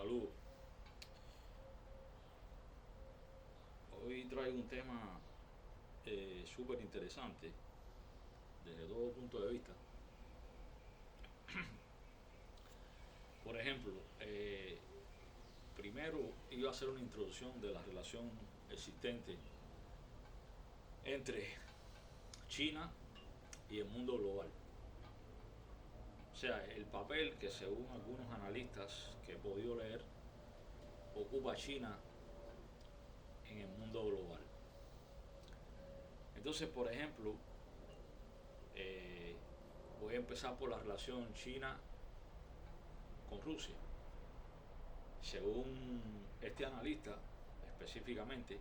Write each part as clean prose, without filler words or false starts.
Saludos. Hoy traigo un tema súper interesante desde todo punto de vista. Por ejemplo, primero iba a hacer una introducción de la relación existente entre China y el mundo global. O sea, el papel que según algunos analistas que he podido leer ocupa China en el mundo global. Entonces, por ejemplo, eh, voy a empezar por la relación China con Rusia. Según este analista, específicamente,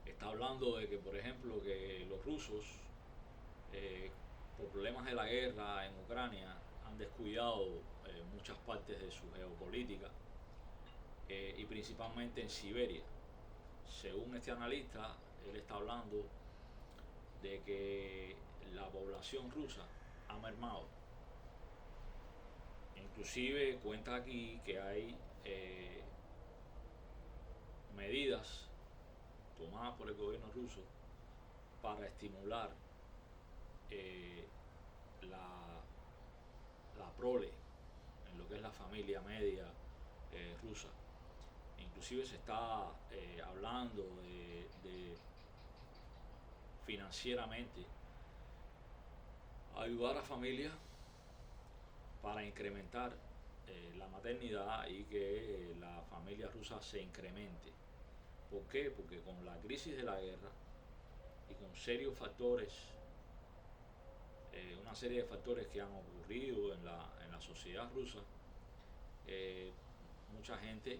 está hablando de que, por ejemplo, que los rusos, eh, por problemas de la guerra en Ucrania, han descuidado muchas partes de su geopolítica y principalmente en Siberia. Según este analista, él está hablando de que la población rusa ha mermado. Inclusive cuenta aquí que hay medidas tomadas por el gobierno ruso para estimular eh, la, la prole en lo que es la familia media rusa. Inclusive se está hablando de financieramente ayudar a familias para incrementar la maternidad y que la familia rusa se incremente. ¿Por qué? Porque con la crisis de la guerra y con serios factores, una serie de factores que han ocurrido en la sociedad rusa, eh, mucha gente,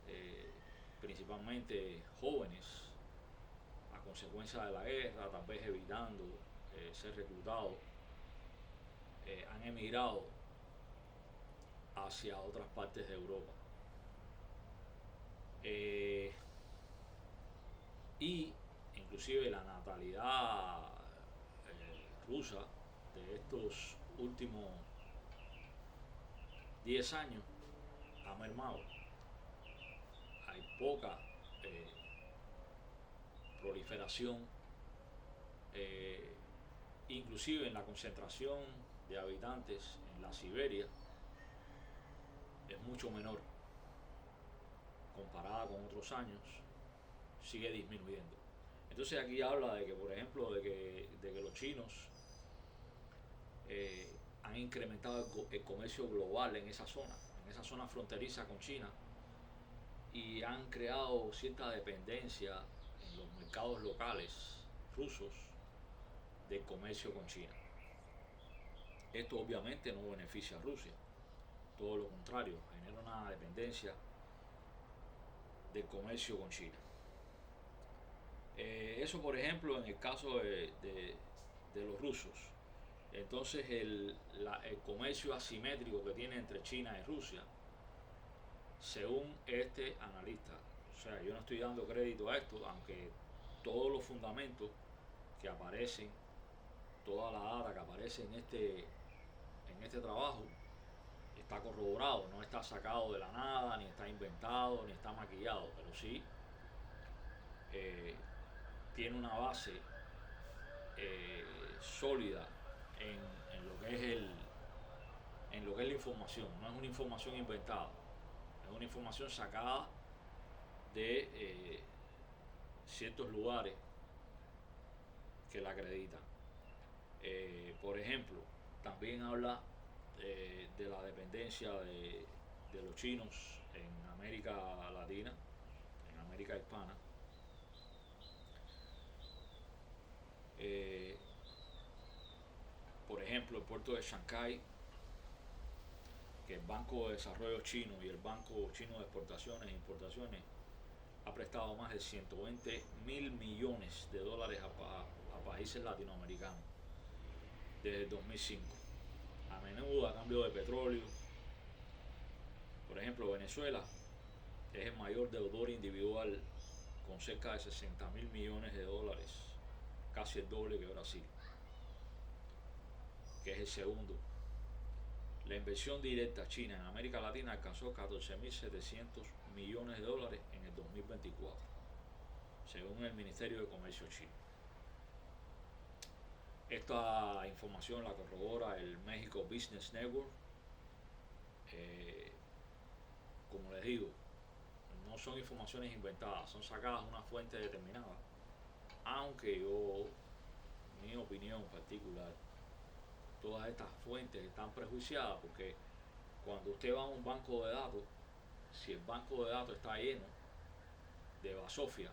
eh, principalmente jóvenes, a consecuencia de la guerra, tal vez evitando ser reclutados, han emigrado hacia otras partes de Europa. Eh, y inclusive la natalidad rusa de estos últimos 10 años ha mermado. Hay poca eh, proliferación, eh, inclusive en la concentración de habitantes en la Siberia es mucho menor comparada con otros años, sigue disminuyendo. Entonces aquí habla de que, por ejemplo, de que los chinos han incrementado el comercio global en esa zona fronteriza con China, y han creado cierta dependencia en los mercados locales rusos del comercio con China. Esto obviamente no beneficia a Rusia, todo lo contrario, genera una dependencia del comercio con China. Eso, por ejemplo, en el caso de los rusos. Entonces, el comercio asimétrico que tiene entre China y Rusia, según este analista, o sea, yo no estoy dando crédito a esto, aunque todos los fundamentos que aparecen, toda la data que aparece en este trabajo, está corroborado, no está sacado de la nada, ni está inventado, ni está maquillado, pero sí eh, tiene una base sólida en lo que es en lo que es la información. No es una información inventada, es una información sacada de ciertos lugares que la acreditan. Por ejemplo, también habla de la dependencia de los chinos en América Latina, en América Hispana. Eh, por ejemplo, el puerto de Shanghái, que el Banco de Desarrollo Chino y el Banco Chino de Exportaciones e Importaciones ha prestado más de 120.000 millones de dólares a países latinoamericanos desde el 2005, a menudo a cambio de petróleo. Por ejemplo, Venezuela es el mayor deudor individual con cerca de 60.000 millones de dólares, casi el doble que Brasil, que es el segundo la inversión directa china en América Latina alcanzó 14.700 millones de dólares en el 2024, según el Ministerio de Comercio chino. Esta información la corrobora el México Business Network. Como les digo, no son informaciones inventadas, son sacadas de una fuente determinada, aunque yo, mi opinión particular, todas estas fuentes están prejuiciadas porque cuando usted va a un banco de datos, si el banco de datos está lleno de basofia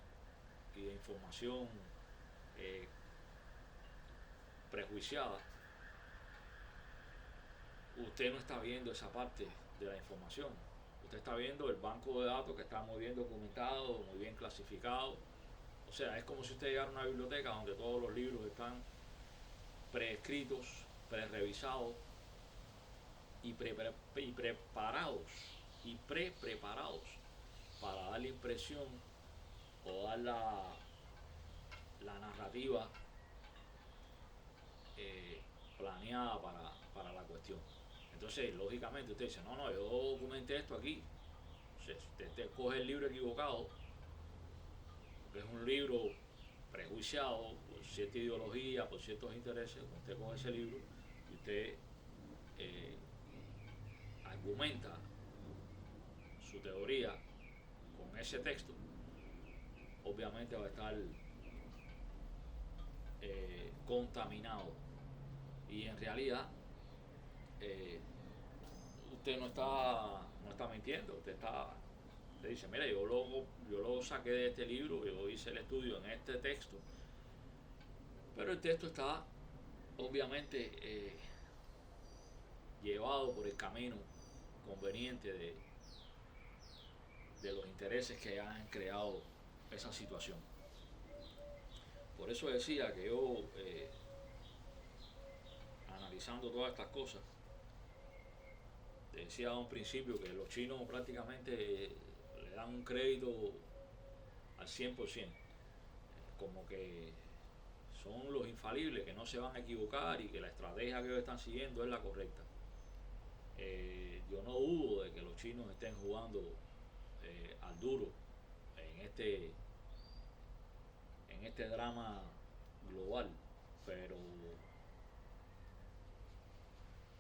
y de información eh, prejuiciada, usted no está viendo esa parte de la información. Usted está viendo el banco de datos que está muy bien documentado, muy bien clasificado. O sea, es como si usted llegara a una biblioteca donde todos los libros están preescritos, prerevisados y preparados para dar la impresión o dar la narrativa planeada para la cuestión. Entonces, lógicamente, usted dice, no, yo documenté esto aquí. O sea, si usted coge el libro equivocado, que es un libro prejuiciado por cierta ideología, por ciertos intereses, usted coge ese libro y usted argumenta su teoría con ese texto, obviamente va a estar contaminado. Y en realidad, usted no está mintiendo, usted dice, mira, yo lo saqué de este libro, yo hice el estudio en este texto, pero el texto está obviamente llevado por el camino conveniente de los intereses que han creado esa situación. Por eso decía que yo, analizando todas estas cosas, decía a un principio que los chinos prácticamente le dan un crédito al 100%, como que son los infalibles, que no se van a equivocar y que la estrategia que ellos están siguiendo es la correcta. Yo no dudo de que los chinos estén jugando al duro en este drama global, pero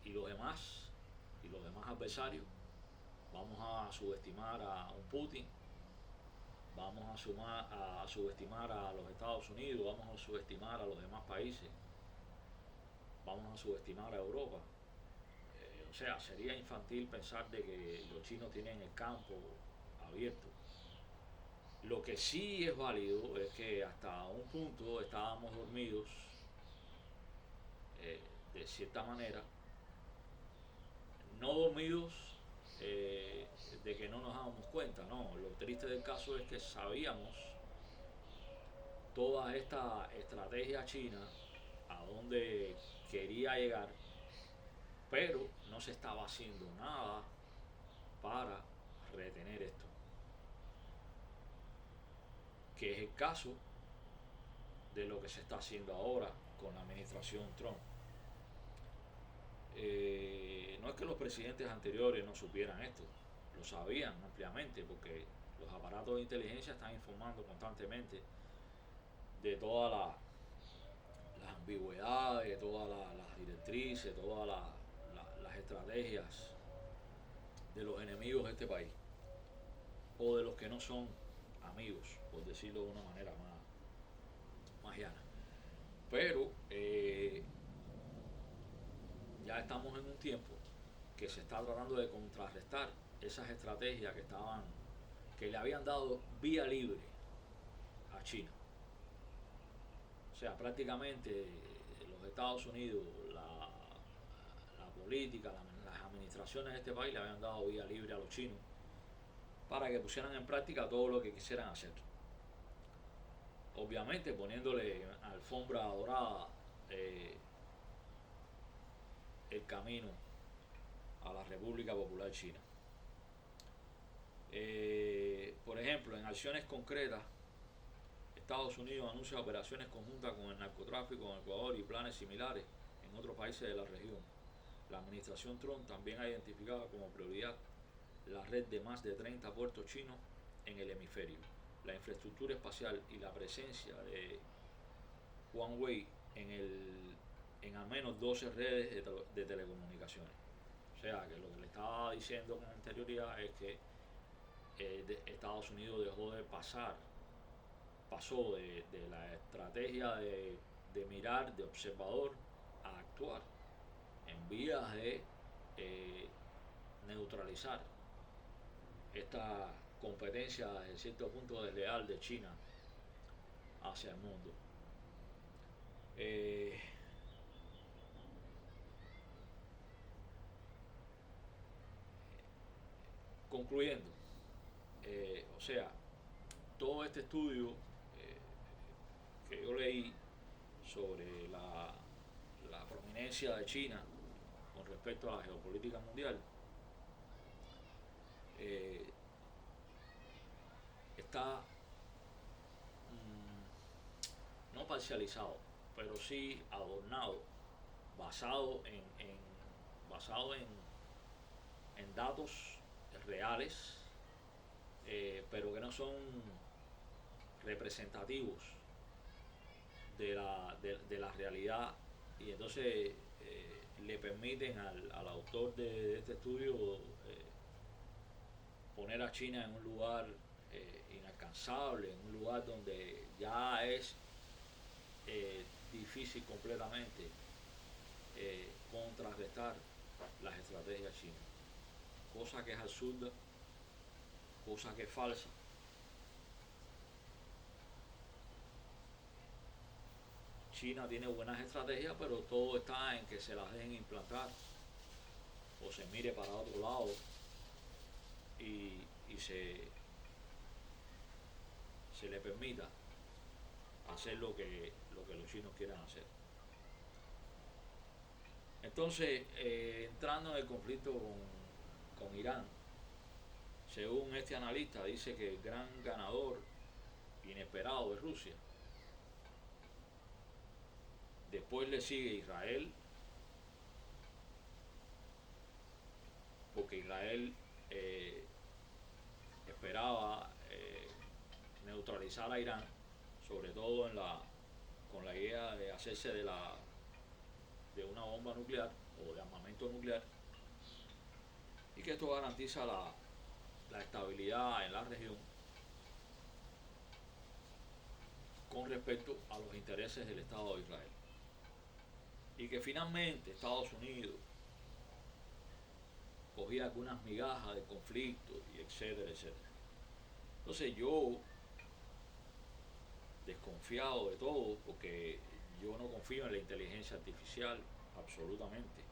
y los demás adversarios, vamos a subestimar a un Putin, vamos a subestimar a los Estados Unidos, vamos a subestimar a los demás países, vamos a subestimar a Europa. O sea, sería infantil pensar de que los chinos tienen el campo abierto. Lo que sí es válido es que hasta un punto estábamos dormidos, de cierta manera, no dormidos de que no nos dábamos cuenta, no. Lo triste del caso es que sabíamos toda esta estrategia china, a dónde quería llegar, pero no se estaba haciendo nada para retener esto, que es el caso de lo que se está haciendo ahora con la administración Trump. No es que los presidentes anteriores no supieran esto, lo sabían ampliamente porque los aparatos de inteligencia están informando constantemente de todas las ambigüedades, de todas las directrices, todas las estrategias de los enemigos de este país o de los que no son amigos, por decirlo de una manera más llana. Pero ya estamos en un tiempo que se está tratando de contrarrestar esas estrategias que le habían dado vía libre a China. O sea, prácticamente los Estados Unidos, la política, las administraciones de este país le habían dado vía libre a los chinos para que pusieran en práctica todo lo que quisieran hacer. Obviamente poniéndole alfombra dorada el camino a la República Popular China. Por ejemplo, en acciones concretas, Estados Unidos anuncia operaciones conjuntas con el narcotráfico en Ecuador y planes similares en otros países de la región. la administración Trump también ha identificado como prioridad la red de más de 30 puertos chinos en el hemisferio, la infraestructura espacial y la presencia de Huawei en al menos 12 redes de telecomunicaciones. O sea que lo que le estaba diciendo con anterioridad es que Estados Unidos pasó de la estrategia de mirar, de observador, a actuar en vías de neutralizar esta competencia en cierto punto desleal de China hacia el mundo. Concluyendo, o sea, todo este estudio que yo leí sobre la prominencia de China con respecto a la geopolítica mundial está no parcializado, pero sí adornado, basado basado en datos reales, pero que no son representativos de la realidad, y entonces le permiten al autor de este estudio poner a China en un lugar inalcanzable, en un lugar donde ya es difícil completamente contrarrestar las estrategias chinas, cosa que es absurda, cosa que es falsa. China tiene buenas estrategias, pero todo está en que se las dejen implantar o se mire para otro lado y se le permita hacer lo que los chinos quieran hacer. Entonces, entrando en el conflicto con Irán, según este analista, dice que el gran ganador inesperado es Rusia. Después le sigue Israel, porque Israel esperaba neutralizar a Irán, sobre todo con la idea de hacerse de una bomba nuclear o de armamento nuclear, y que esto garantiza la estabilidad en la región con respecto a los intereses del Estado de Israel, y que finalmente Estados Unidos cogía algunas migajas de conflicto y etcétera, etcétera. Entonces yo, desconfiado de todo, porque yo no confío en la inteligencia artificial, absolutamente,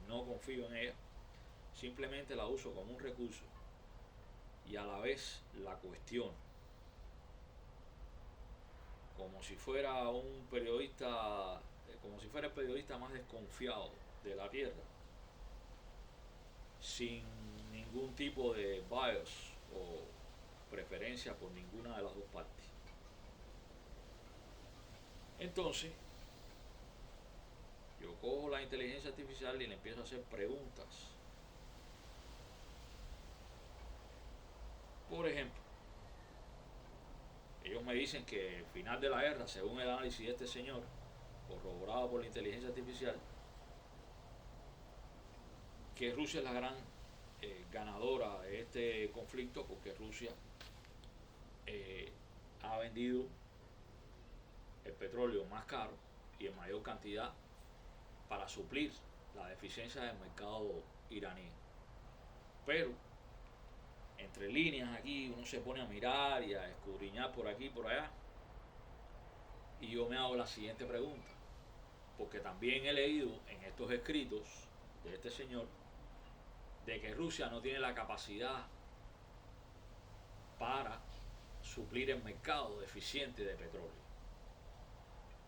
no confío en ella, simplemente la uso como un recurso y a la vez la cuestiono, como si fuera un periodista, como si fuera el periodista más desconfiado de la Tierra, sin ningún tipo de bias o preferencia por ninguna de las dos partes. Entonces, yo cojo la inteligencia artificial y le empiezo a hacer preguntas. Por ejemplo, ellos me dicen que al final de la guerra, según el análisis de este señor, corroborado por la inteligencia artificial, que Rusia es la gran ganadora de este conflicto, porque Rusia ha vendido el petróleo más caro y en mayor cantidad para suplir la deficiencia del mercado iraní. Pero entre líneas aquí uno se pone a mirar y a escudriñar por aquí y por allá, y yo me hago la siguiente pregunta, porque también he leído en estos escritos de este señor de que Rusia no tiene la capacidad para suplir el mercado deficiente de petróleo.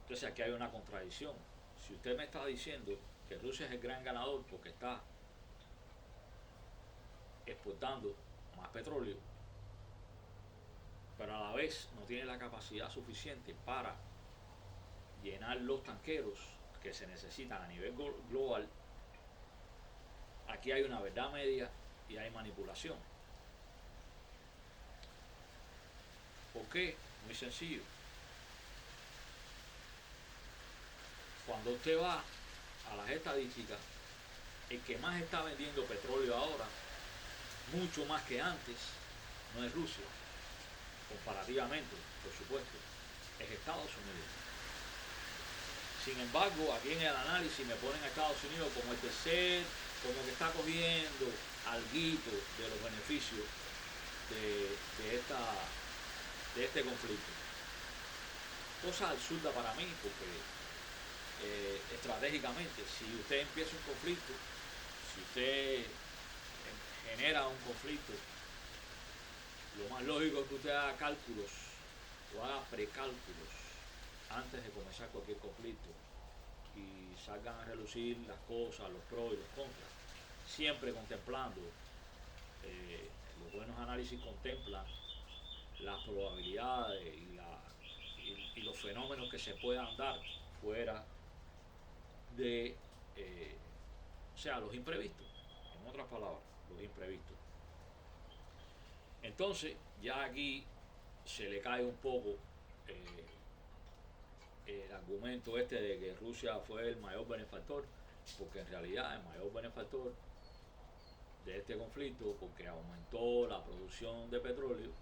Entonces aquí hay una contradicción. Si usted me está diciendo que Rusia es el gran ganador porque está exportando más petróleo, pero a la vez no tiene la capacidad suficiente para llenar los tanqueros que se necesitan a nivel global, aquí hay una verdad media y hay manipulación. ¿Por qué? Muy sencillo. Cuando usted va a las estadísticas, el que más está vendiendo petróleo ahora, mucho más que antes, no es Rusia, comparativamente, por supuesto, es Estados Unidos. Sin embargo, aquí en el análisis me ponen a Estados Unidos como el tercer, como que está cogiendo alguito de los beneficios de este conflicto. Cosa absurda para mí, porque estratégicamente, si usted empieza un conflicto, si usted genera un conflicto, lo más lógico es que usted haga cálculos o haga precálculos antes de comenzar cualquier conflicto y salgan a relucir las cosas, los pros y los contras, siempre contemplando, los buenos análisis contemplan las probabilidades y los fenómenos que se puedan dar fuera de, o sea, los imprevistos, en otras palabras, los imprevistos. Entonces, ya aquí se le cae un poco el argumento este de que Rusia fue el mayor benefactor, porque en realidad el mayor benefactor de este conflicto, porque aumentó la producción de petróleo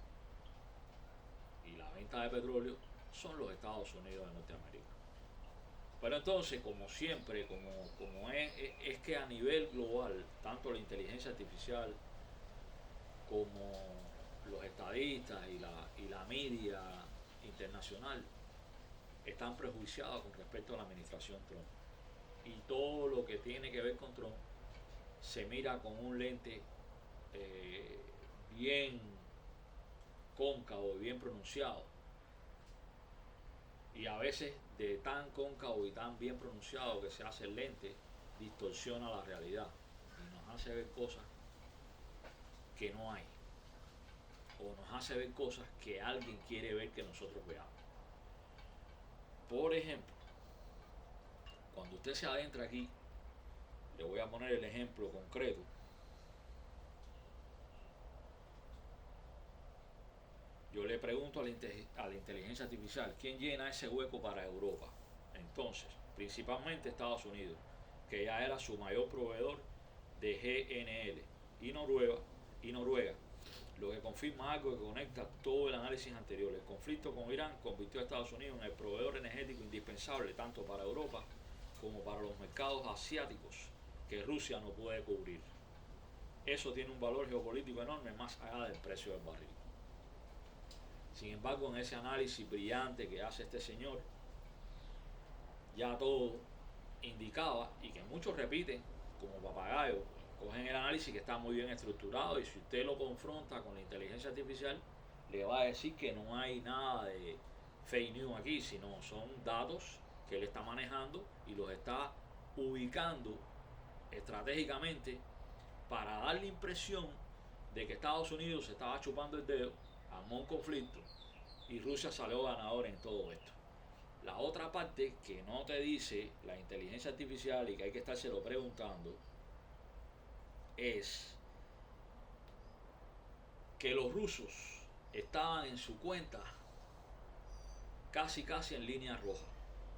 y la venta de petróleo, son los Estados Unidos de Norteamérica. Pero entonces, como siempre, como es que a nivel global, tanto la inteligencia artificial como los estadistas y la media internacional están prejuiciados con respecto a la administración Trump. Y todo lo que tiene que ver con Trump se mira con un lente bien cóncavo y bien pronunciado. Y a veces de tan cóncavo y tan bien pronunciado que se hace el lente, distorsiona la realidad y nos hace ver cosas que no hay, o nos hace ver cosas que alguien quiere ver que nosotros veamos. Por ejemplo, cuando usted se adentra aquí, le voy a poner el ejemplo concreto. Yo le pregunto a la inteligencia artificial, ¿quién llena ese hueco para Europa? Entonces, principalmente Estados Unidos, que ya era su mayor proveedor de GNL, y Noruega, lo que confirma algo que conecta todo el análisis anterior. El conflicto con Irán convirtió a Estados Unidos en el proveedor energético indispensable tanto para Europa como para los mercados asiáticos que Rusia no puede cubrir. Eso tiene un valor geopolítico enorme más allá del precio del barril. Sin embargo, en ese análisis brillante que hace este señor, ya todo indicaba, y que muchos repiten como papagayo, cogen el análisis que está muy bien estructurado, y si usted lo confronta con la inteligencia artificial, le va a decir que no hay nada de fake news aquí, sino son datos que él está manejando y los está ubicando estratégicamente para dar la impresión de que Estados Unidos se estaba chupando el dedo, armó un conflicto y Rusia salió ganadora en todo esto. La otra parte que no te dice la inteligencia artificial y que hay que estárselo preguntando es que los rusos estaban en su cuenta casi en línea roja.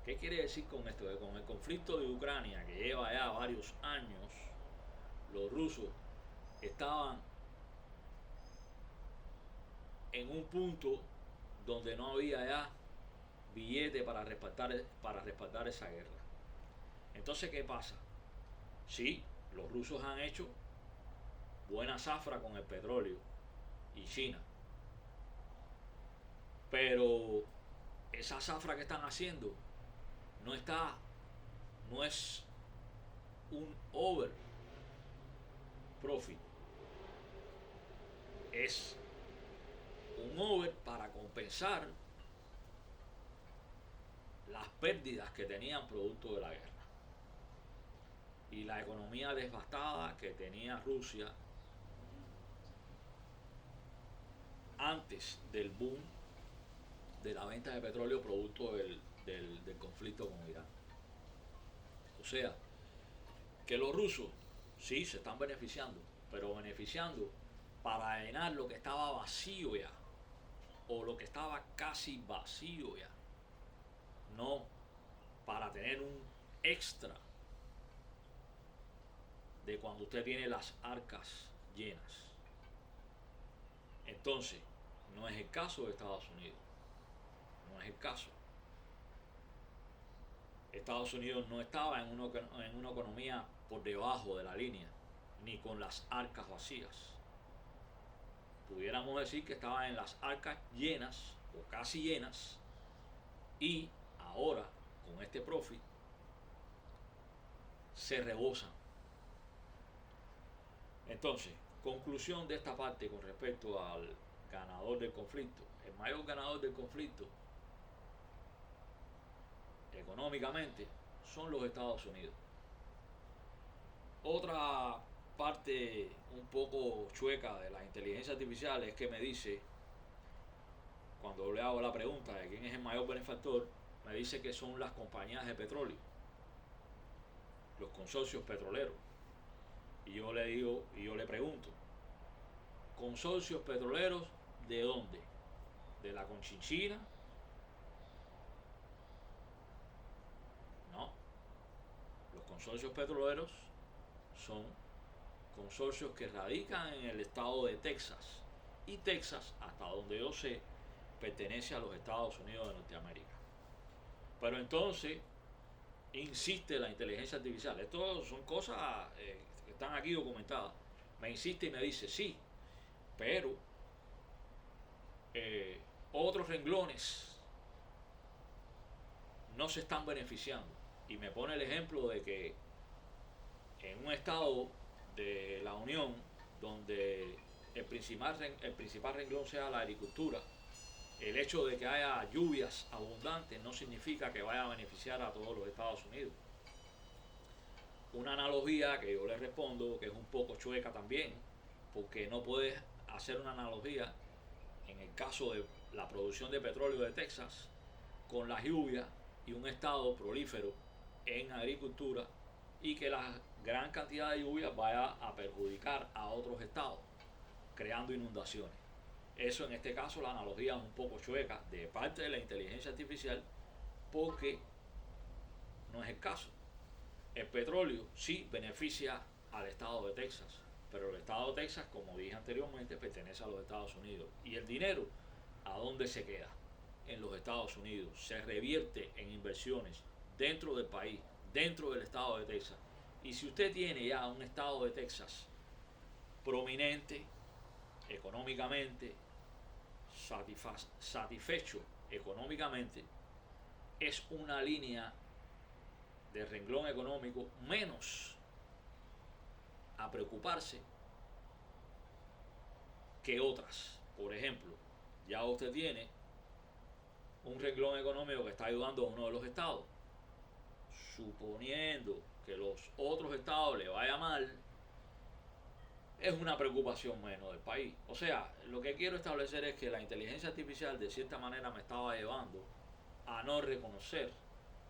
¿Qué quiere decir con esto? Que con el conflicto de Ucrania, que lleva ya varios años, los rusos estaban en un punto donde no había ya billete para respaldar esa guerra. Entonces, ¿qué pasa? Sí, los rusos han hecho buena zafra con el petróleo y China, pero esa zafra que están haciendo no es un over profit, es un over para compensar las pérdidas que tenían producto de la guerra y la economía devastada que tenía Rusia antes del boom de la venta de petróleo producto del conflicto con Irán. O sea, que los rusos Sí, se están beneficiando, pero beneficiando para llenar lo que estaba vacío ya, o lo que estaba casi vacío ya, no para tener un extra de cuando usted tiene las arcas llenas. Entonces, no es el caso de Estados Unidos, no es el caso. Estados Unidos no estaba en una economía por debajo de la línea, ni con las arcas vacías. Pudiéramos decir que estaba en las arcas llenas o casi llenas, y ahora con este profit se rebosan. Entonces, conclusión de esta parte con respecto al ganador del conflicto. El mayor ganador del conflicto económicamente son los Estados Unidos. Otra parte un poco chueca de la inteligencia artificial es que me dice, cuando le hago la pregunta de quién es el mayor benefactor, me dice que son las compañías de petróleo, los consorcios petroleros. Y yo le digo, y yo le pregunto, ¿consorcios petroleros de dónde? ¿De la Conchinchina? No. Los consorcios petroleros son consorcios que radican en el estado de Texas. Y Texas, hasta donde yo sé, pertenece a los Estados Unidos de Norteamérica. Pero entonces insiste la inteligencia artificial. Esto son cosas que están aquí documentadas. Me insiste y me dice, sí, pero otros renglones no se están beneficiando. Y me pone el ejemplo de que en un estado de la Unión donde el principal renglón sea la agricultura, el hecho de que haya lluvias abundantes no significa que vaya a beneficiar a todos los Estados Unidos. Una analogía que yo le respondo, que es un poco chueca también, porque no puedes hacer una analogía en el caso de la producción de petróleo de Texas con las lluvias y un estado prolífero en agricultura, y que la gran cantidad de lluvias vaya a perjudicar a otros estados, creando inundaciones. Eso, en este caso, la analogía es un poco chueca de parte de la inteligencia artificial, porque no es el caso. El petróleo sí beneficia al estado de Texas, pero el estado de Texas, como dije anteriormente, pertenece a los Estados Unidos. Y el dinero, ¿a dónde se queda? En los Estados Unidos. Se revierte en inversiones dentro del país, dentro del estado de Texas. Y si usted tiene ya un estado de Texas prominente económicamente, satisfecho económicamente, es una línea de renglón económico menos a preocuparse que otras. Por ejemplo, ya usted tiene un renglón económico que está ayudando a uno de los estados. Suponiendo que los otros estados le vaya mal, es una preocupación menos del país. O sea, lo que quiero establecer es que la inteligencia artificial de cierta manera me estaba llevando a no reconocer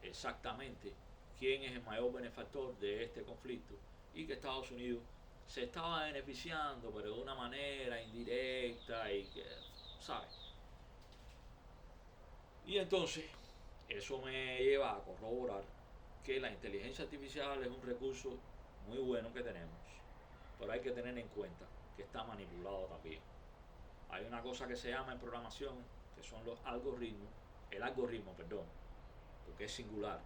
exactamente quién es el mayor benefactor de este conflicto, y que Estados Unidos se estaba beneficiando, pero de una manera indirecta, y que, ¿sabes? Y entonces, eso me lleva a corroborar que la inteligencia artificial es un recurso muy bueno que tenemos, pero hay que tener en cuenta que está manipulado también. Hay una cosa que se llama en programación, que son los algoritmos, el algoritmo, perdón, porque es singular,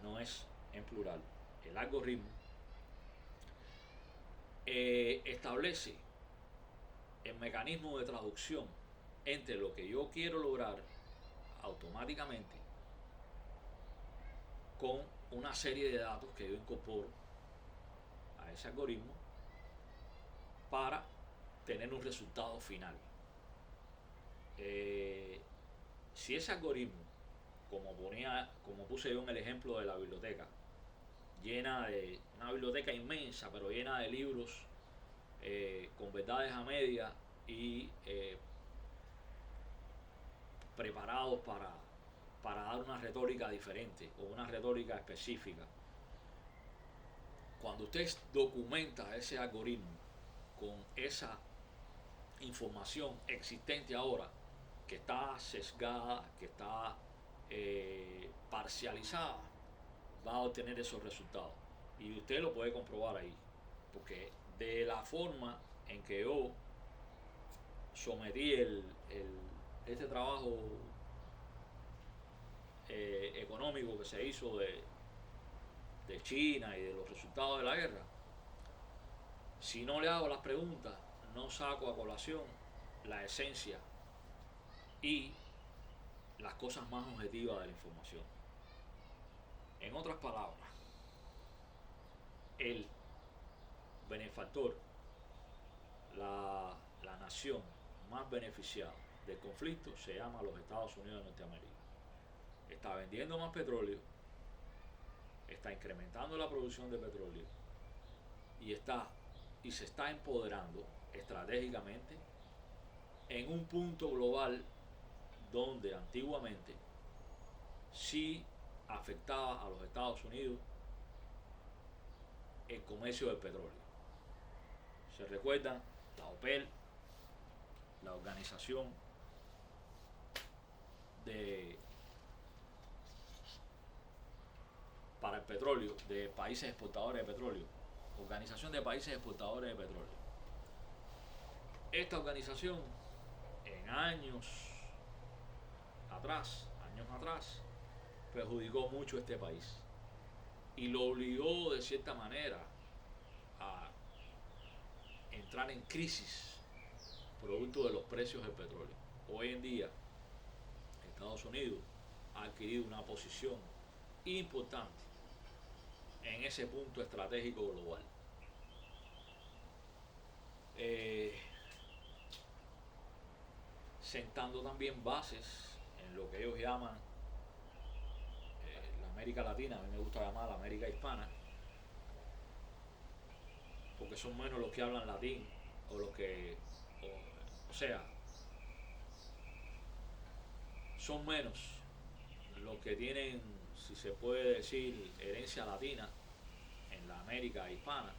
no es en plural. El algoritmo establece el mecanismo de traducción entre lo que yo quiero lograr automáticamente con una serie de datos que yo incorporo a ese algoritmo para tener un resultado final. Si ese algoritmo, como puse yo en el ejemplo de la biblioteca, llena de una biblioteca inmensa, pero llena de libros con verdades a media y preparados para dar una retórica diferente o una retórica específica. cuando usted documenta ese algoritmo con esa información existente ahora, que está sesgada, que está parcializada, va a obtener esos resultados. Y usted lo puede comprobar ahí, porque de la forma en que yo sometí este trabajo económico que se hizo de China y de los resultados de la guerra, si no le hago las preguntas, no saco a colación la esencia y las cosas más objetivas de la información. En otras palabras, el benefactor, la nación más beneficiada del conflicto se llama los Estados Unidos de Norteamérica. Está vendiendo más petróleo, está incrementando la producción de petróleo y se está empoderando estratégicamente en un punto global donde antiguamente sí afectaba a los Estados Unidos el comercio del petróleo. Se recuerdan la OPEP, la Organización para el Petróleo de Países Exportadores de Petróleo, Organización de Países Exportadores de Petróleo. Esta organización en años atrás, perjudicó mucho a este país y lo obligó de cierta manera a entrar en crisis producto de los precios del petróleo. Hoy en día Estados Unidos ha adquirido una posición importante en ese punto estratégico global. Sentando también bases en lo que ellos llaman la América Latina, a mí me gusta llamar la América Hispana, porque son menos los que hablan latín, o los que, o sea, son menos los que tienen, si se puede decir, herencia latina en la América Hispana,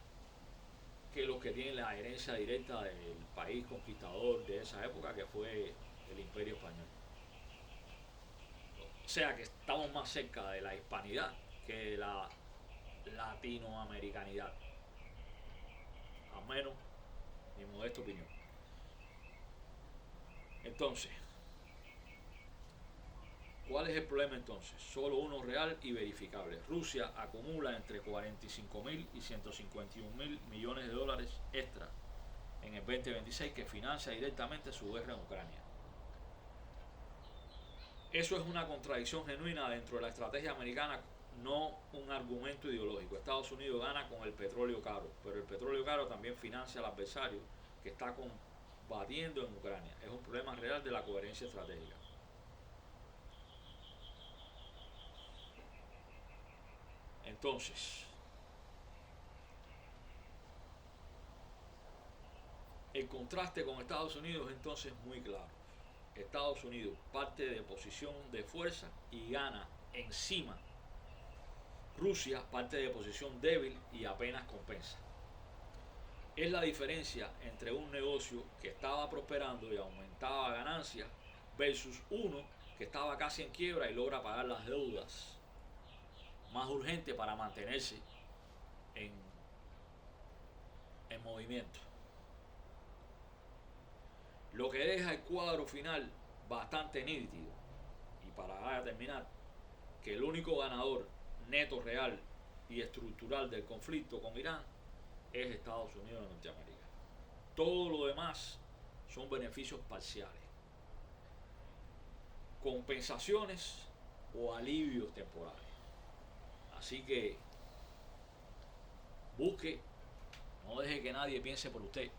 que los que tienen la herencia directa del país conquistador de esa época, que fue el Imperio Español. O sea que estamos más cerca de la hispanidad que de la latinoamericanidad, al menos mi modesta opinión. Entonces, ¿cuál es el problema entonces? Solo uno real y verificable. Rusia acumula entre 45.000 y 151.000 millones de dólares extra en el 2026 que financia directamente su guerra en Ucrania. Eso es una contradicción genuina dentro de la estrategia americana, no un argumento ideológico. Estados Unidos gana con el petróleo caro, pero el petróleo caro también financia al adversario que está combatiendo en Ucrania. Es un problema real de la coherencia estratégica. Entonces, el contraste con Estados Unidos entonces es muy claro. Estados Unidos parte de posición de fuerza y gana encima. Rusia parte de posición débil y apenas compensa. Es la diferencia entre un negocio que estaba prosperando y aumentaba ganancias versus uno que estaba casi en quiebra y logra pagar las deudas más urgentes para mantenerse en movimiento. Lo que deja el cuadro final bastante nítido. Y para terminar, que el único ganador neto, real y estructural del conflicto con Irán es Estados Unidos de Norteamérica. Todo lo demás son beneficios parciales, compensaciones o alivios temporales. Así que busque, no deje que nadie piense por usted.